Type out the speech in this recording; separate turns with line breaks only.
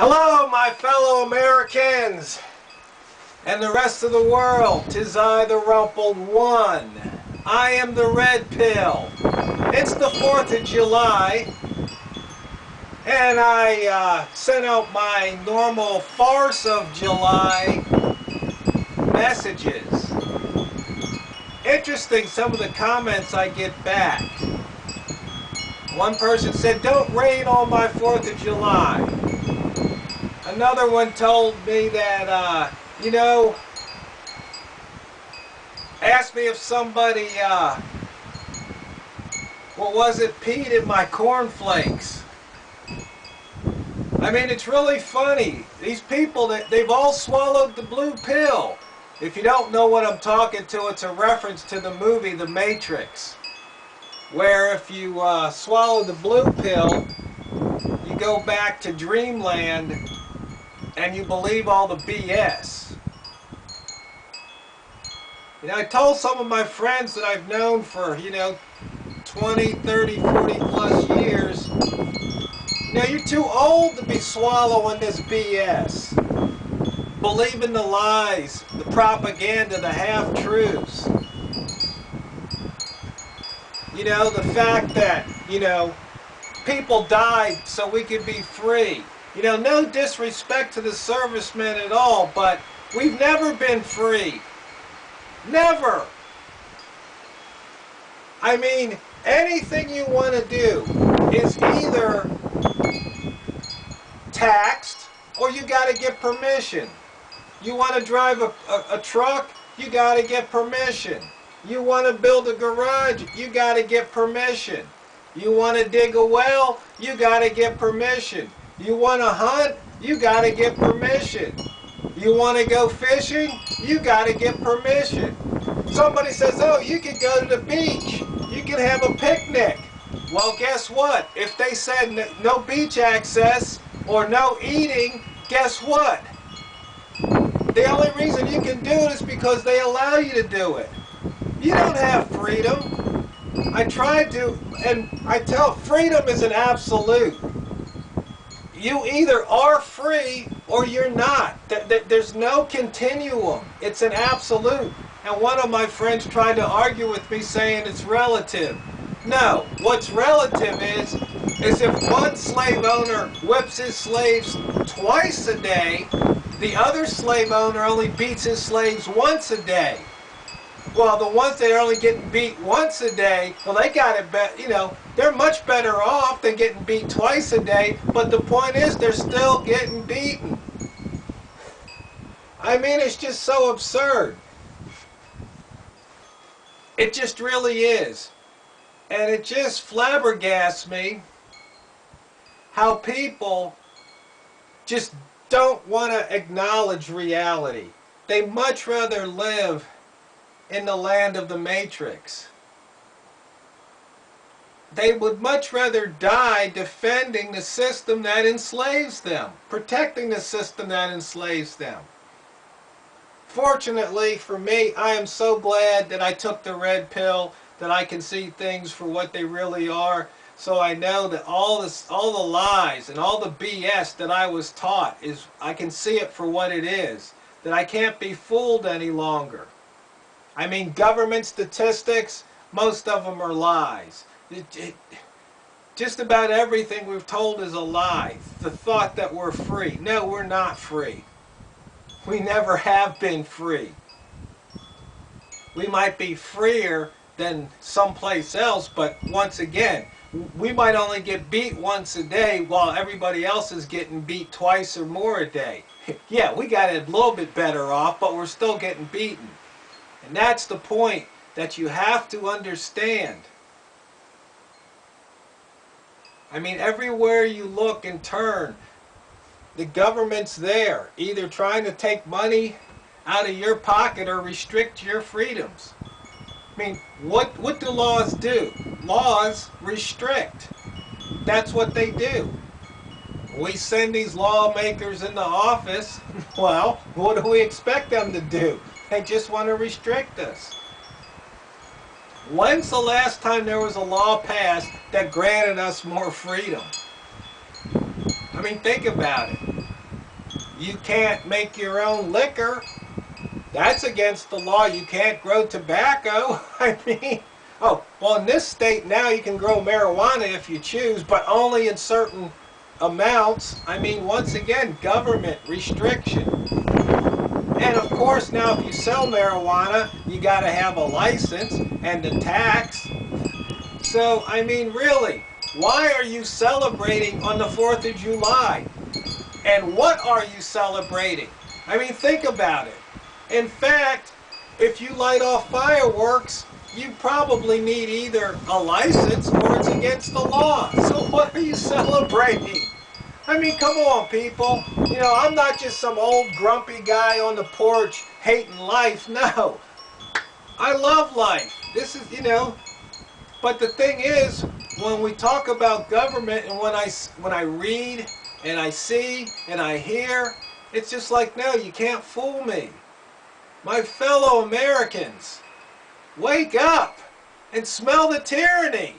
Hello, my fellow Americans and the rest of the world. 'Tis I, the Rumpled One. I am the Red Pill. It's the 4th of July, and I sent out my normal farce of July messages. Interesting, some of the comments I get back. One person said, "Don't rain on my 4th of July." Another one told me that, asked me if somebody, peed in my cornflakes. I mean, it's really funny. These people, they've all swallowed the blue pill. If you don't know what I'm talking to, it's a reference to the movie The Matrix, where if you swallow the blue pill, you go back to dreamland and you believe all the BS. I told some of my friends that I've known for, 20, 30, 40 plus years, you're too old to be swallowing this BS. Believing the lies, the propaganda, the half-truths. The fact that, people died so we could be free. No disrespect to the servicemen at all, but we've never been free. Never. I mean, anything you want to do is either taxed or you got to get permission. You want to drive a truck, you got to get permission. You want to build a garage, you got to get permission. You want to dig a well, you got to get permission. You want to hunt, you got to get permission. You want to go fishing, you got to get permission. Somebody says, oh, you can go to the beach, you can have a picnic. Well, guess what? If they said no beach access or no eating, guess what? The only reason you can do it is because they allow you to do it. You don't have freedom. I tried to, and I tell, freedom is an absolute. You either are free or you're not. There's no continuum. It's an absolute. And one of my friends tried to argue with me saying it's relative. No, what's relative is if one slave owner whips his slaves twice a day, the other slave owner only beats his slaves once a day. Well, the ones that are only getting beat once a day, well, they got it better, they're much better off than getting beat twice a day, but the point is they're still getting beaten. I mean, it's just so absurd. It just really is. And it just flabbergasts me how people just don't want to acknowledge reality. They much rather live in the land of the Matrix. They would much rather die defending the system that enslaves them, protecting the system that enslaves them. Fortunately for me, I am so glad that I took the red pill, that I can see things for what they really are. So I know that all the lies and all the BS that I was taught I can see it for what it is. That I can't be fooled any longer. I mean, government statistics, most of them are lies. Just about everything we've told is a lie. The thought that we're free. No, we're not free. We never have been free. We might be freer than someplace else, but once again, we might only get beat once a day while everybody else is getting beat twice or more a day. Yeah, we got it a little bit better off, but we're still getting beaten. And that's the point that you have to understand. I mean, everywhere you look and turn, the government's there, either trying to take money out of your pocket or restrict your freedoms. I mean, what do laws do? Laws restrict. That's what they do. We send these lawmakers into office, well, what do we expect them to do? They just want to restrict us. When's the last time there was a law passed that granted us more freedom? I mean, think about it. You can't make your own liquor. That's against the law. You can't grow tobacco. I mean, oh, well, in this state now you can grow marijuana if you choose, but only in certain amounts. I mean, once again, government restriction. And of course, now if you sell marijuana, you got to have a license and a tax. So, I mean, really, why are you celebrating on the 4th of July? And what are you celebrating? I mean, think about it. In fact, if you light off fireworks, you probably need either a license or it's against the law. So what are you celebrating? I mean, come on, people. You know, I'm not just some old grumpy guy on the porch hating life. No. I love life. This is, you know, but the thing is, when we talk about government and when I read and I see and I hear, it's just like, no, you can't fool me. My fellow Americans, wake up and smell the tyranny.